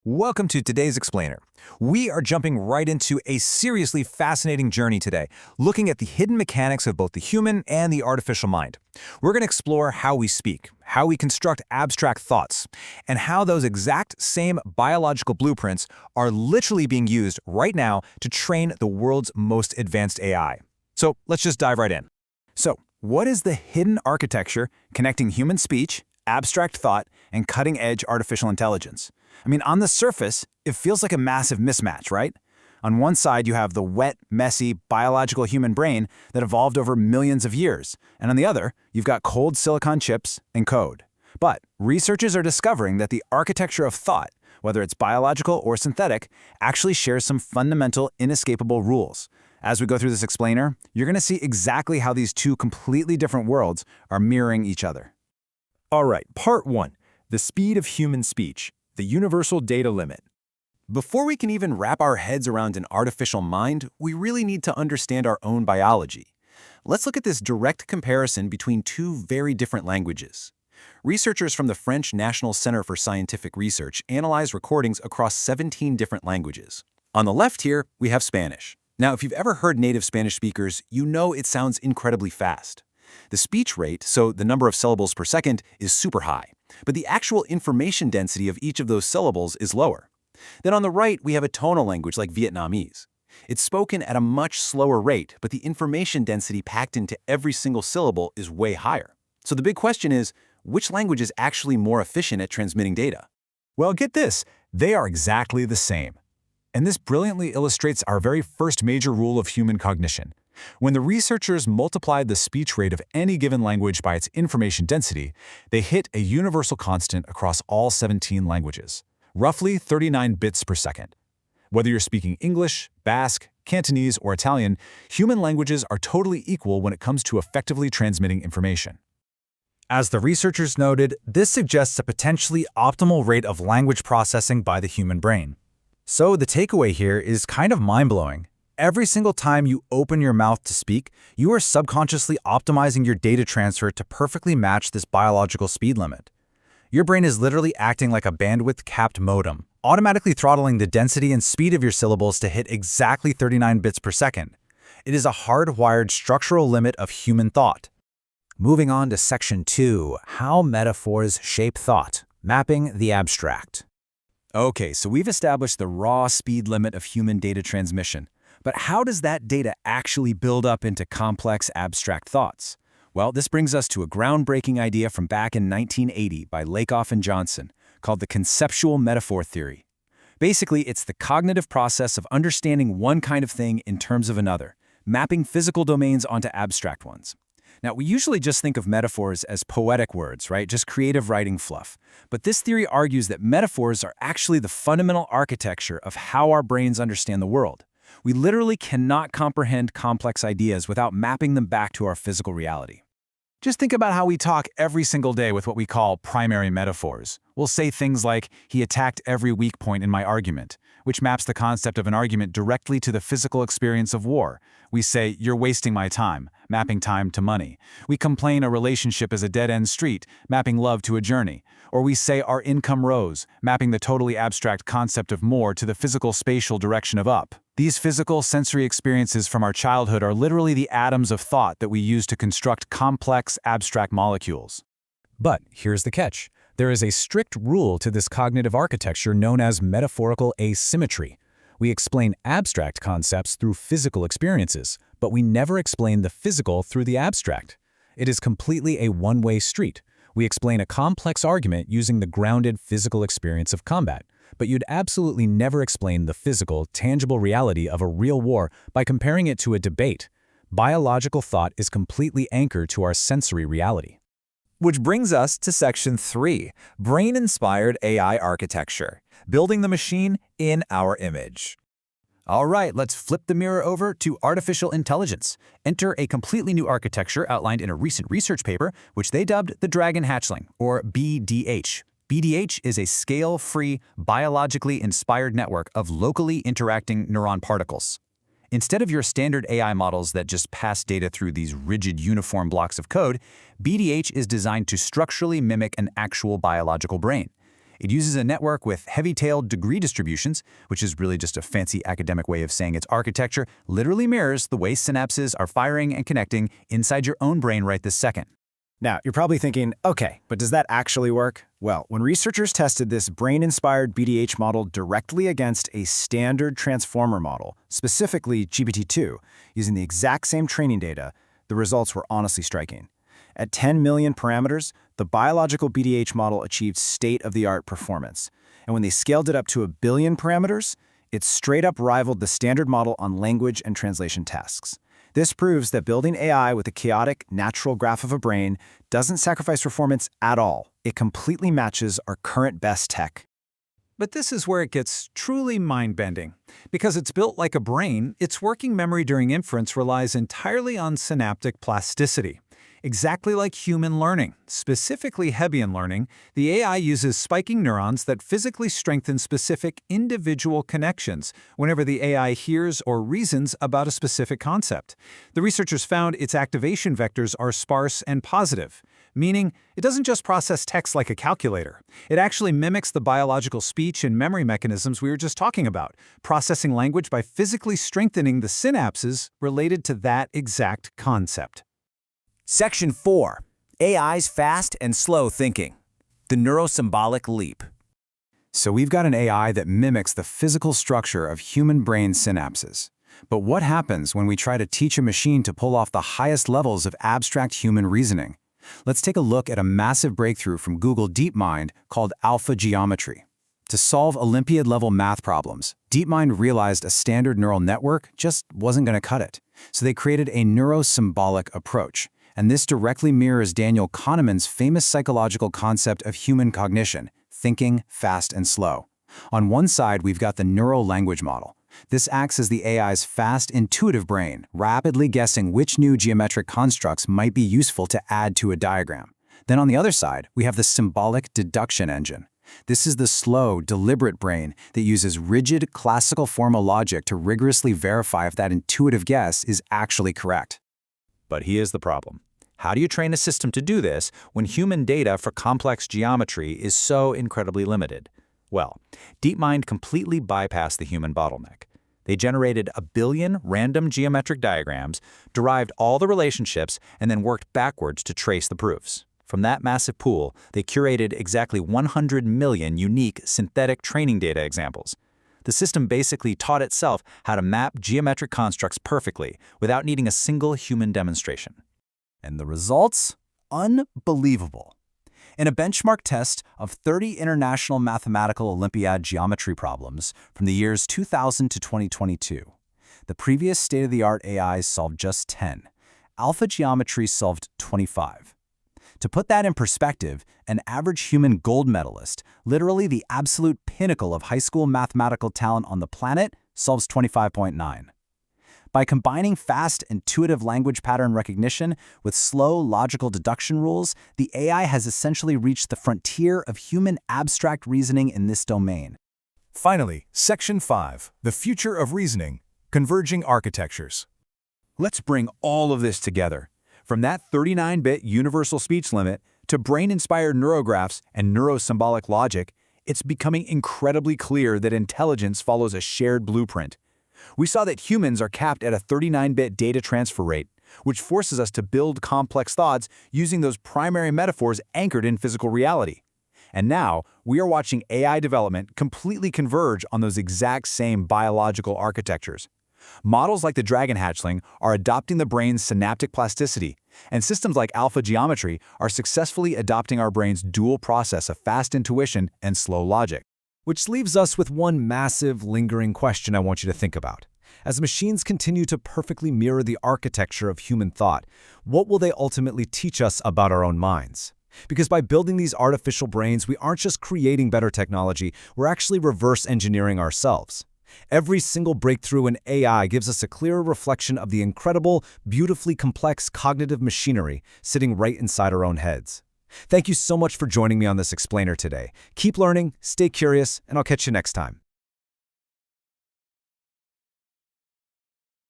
Welcome to today's Explainer. We are jumping right into a seriously fascinating journey today, looking at the hidden mechanics of both the human and the artificial mind. We're going to explore how we speak, how we construct abstract thoughts, and how those exact same biological blueprints are literally being used right now to train the world's most advanced AI. So let's just dive right in. So, what is the hidden architecture connecting human speech, abstract thought, and cutting-edge artificial intelligence? I mean, on the surface, it feels like a massive mismatch, right? On one side, you have the wet, messy, biological human brain that evolved over millions of years. And on the other, you've got cold silicon chips and code. But researchers are discovering that the architecture of thought, whether it's biological or synthetic, actually shares some fundamental, inescapable rules. As we go through this explainer, you're going to see exactly how these two completely different worlds are mirroring each other. All right, part one, the speed of human speech, the universal data limit. Before we can even wrap our heads around an artificial mind, we really need to understand our own biology. Let's look at this direct comparison between two very different languages. Researchers from the French National Center for Scientific Research analyzed recordings across 17 different languages. On the left here, we have Spanish. Now, if you've ever heard native Spanish speakers, you know it sounds incredibly fast. The speech rate, so the number of syllables per second, is super high, but the actual information density of each of those syllables is lower. Then on the right, we have a tonal language like Vietnamese. It's spoken at a much slower rate, but the information density packed into every single syllable is way higher. So the big question is, which language is actually more efficient at transmitting data? Well, get this, they are exactly the same. And this brilliantly illustrates our very first major rule of human cognition. When the researchers multiplied the speech rate of any given language by its information density, they hit a universal constant across all 17 languages, roughly 39 bits per second. Whether you're speaking English, Basque, Cantonese, or Italian, human languages are totally equal when it comes to effectively transmitting information. As the researchers noted, this suggests a potentially optimal rate of language processing by the human brain. So the takeaway here is kind of mind-blowing. Every single time you open your mouth to speak, you are subconsciously optimizing your data transfer to perfectly match this biological speed limit. Your brain is literally acting like a bandwidth-capped modem, automatically throttling the density and speed of your syllables to hit exactly 39 bits per second. It is a hardwired structural limit of human thought. Moving on to Section 2, How Metaphors Shape Thought, Mapping the Abstract. Okay, so we've established the raw speed limit of human data transmission. But how does that data actually build up into complex, abstract thoughts? Well, this brings us to a groundbreaking idea from back in 1980 by Lakoff and Johnson, called the conceptual metaphor theory. Basically, it's the cognitive process of understanding one kind of thing in terms of another, mapping physical domains onto abstract ones. Now, we usually just think of metaphors as poetic words, right? Just creative writing fluff. But this theory argues that metaphors are actually the fundamental architecture of how our brains understand the world. We literally cannot comprehend complex ideas without mapping them back to our physical reality. Just think about how we talk every single day with what we call primary metaphors. We'll say things like, he attacked every weak point in my argument, which maps the concept of an argument directly to the physical experience of war. We say, you're wasting my time, mapping time to money. We complain a relationship is a dead-end street, mapping love to a journey. Or we say our income rose, mapping the totally abstract concept of more to the physical spatial direction of up. These physical sensory experiences from our childhood are literally the atoms of thought that we use to construct complex, abstract molecules. But here's the catch. There is a strict rule to this cognitive architecture known as metaphorical asymmetry. We explain abstract concepts through physical experiences, but we never explain the physical through the abstract. It is completely a one-way street. We explain a complex argument using the grounded physical experience of combat, but you'd absolutely never explain the physical, tangible reality of a real war by comparing it to a debate. Biological thought is completely anchored to our sensory reality. Which brings us to Section 3, Brain-Inspired AI Architecture, Building the Machine in Our Image. All right, let's flip the mirror over to artificial intelligence. Enter a completely new architecture outlined in a recent research paper, which they dubbed the Dragon Hatchling, or BDH. BDH is a scale-free, biologically inspired network of locally interacting neuron particles. Instead of your standard AI models that just pass data through these rigid, uniform blocks of code, BDH is designed to structurally mimic an actual biological brain. It uses a network with heavy-tailed degree distributions, which is really just a fancy academic way of saying its architecture literally mirrors the way synapses are firing and connecting inside your own brain right this second. Now, you're probably thinking, okay, but does that actually work? Well, when researchers tested this brain-inspired BDH model directly against a standard transformer model, specifically GPT-2, using the exact same training data, the results were honestly striking. At 10 million parameters, the biological BDH model achieved state-of-the-art performance. And when they scaled it up to 1 billion parameters, it straight-up rivaled the standard model on language and translation tasks. This proves that building AI with a chaotic, natural graph of a brain doesn't sacrifice performance at all. It completely matches our current best tech. But this is where it gets truly mind-bending. Because it's built like a brain, its working memory during inference relies entirely on synaptic plasticity. Exactly like human learning, specifically Hebbian learning, the AI uses spiking neurons that physically strengthen specific individual connections whenever the AI hears or reasons about a specific concept. The researchers found its activation vectors are sparse and positive, meaning it doesn't just process text like a calculator. It actually mimics the biological speech and memory mechanisms we were just talking about, processing language by physically strengthening the synapses related to that exact concept. Section 4. AI's Fast and Slow Thinking. The Neurosymbolic Leap. So we've got an AI that mimics the physical structure of human brain synapses. But what happens when we try to teach a machine to pull off the highest levels of abstract human reasoning? Let's take a look at a massive breakthrough from Google DeepMind called AlphaGeometry. To solve Olympiad-level math problems, DeepMind realized a standard neural network just wasn't going to cut it. So they created a neurosymbolic approach. And this directly mirrors Daniel Kahneman's famous psychological concept of human cognition, thinking fast and slow. On one side, we've got the neural language model. This acts as the AI's fast, intuitive brain, rapidly guessing which new geometric constructs might be useful to add to a diagram. Then on the other side, we have the symbolic deduction engine. This is the slow, deliberate brain that uses rigid, classical formal logic to rigorously verify if that intuitive guess is actually correct. But here's the problem. How do you train a system to do this when human data for complex geometry is so incredibly limited? Well, DeepMind completely bypassed the human bottleneck. They generated 1 billion random geometric diagrams, derived all the relationships, and then worked backwards to trace the proofs. From that massive pool, they curated exactly 100 million unique synthetic training data examples. The system basically taught itself how to map geometric constructs perfectly without needing a single human demonstration. And the results? Unbelievable. In a benchmark test of 30 International Mathematical Olympiad geometry problems from the years 2000 to 2022, the previous state-of-the-art AIs solved just 10. AlphaGeometry solved 25. To put that in perspective, an average human gold medalist, literally the absolute pinnacle of high school mathematical talent on the planet, solves 25.9. By combining fast, intuitive language pattern recognition with slow, logical deduction rules, the AI has essentially reached the frontier of human abstract reasoning in this domain. Finally, Section 5, the future of reasoning, converging architectures. Let's bring all of this together. From that 39-bit universal speech limit to brain-inspired neurographs and neurosymbolic logic, it's becoming incredibly clear that intelligence follows a shared blueprint. We saw that humans are capped at a 39-bit data transfer rate, which forces us to build complex thoughts using those primary metaphors anchored in physical reality. And now, we are watching AI development completely converge on those exact same biological architectures. Models like the Dragon hatchling are adopting the brain's synaptic plasticity, and systems like AlphaGeometry are successfully adopting our brain's dual process of fast intuition and slow logic. Which leaves us with one massive, lingering question I want you to think about. As machines continue to perfectly mirror the architecture of human thought, what will they ultimately teach us about our own minds? Because by building these artificial brains, we aren't just creating better technology, we're actually reverse engineering ourselves. Every single breakthrough in AI gives us a clearer reflection of the incredible, beautifully complex cognitive machinery sitting right inside our own heads. Thank you so much for joining me on this explainer today. Keep learning, stay curious, and I'll catch you next time.